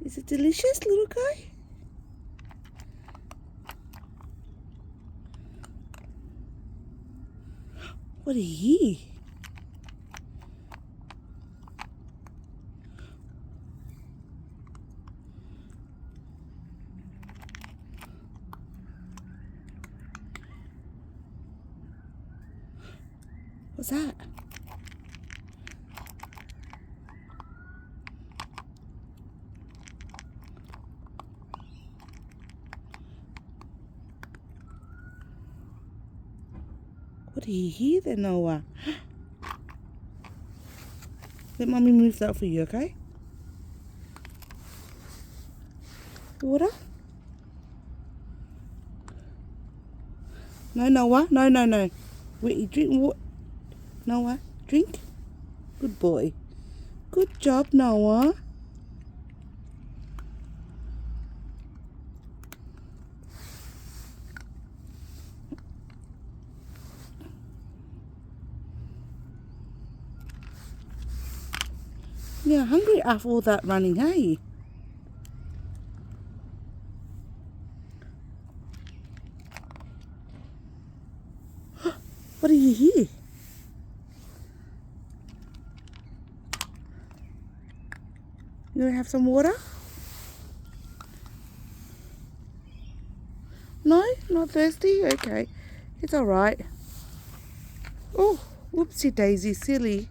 Is it delicious, little guy? What are you? What's that? What do you hear there, Noah? Let Mummy move that for you, okay? Water? No, Noah. No, no, no. Wait, drink what? Noah, drink. Good boy. Good job, Noah. Yeah, hungry after all that running, hey? What do you hear? You want to have some water? No? Not thirsty? Okay. It's alright. Oh, whoopsie daisy, silly.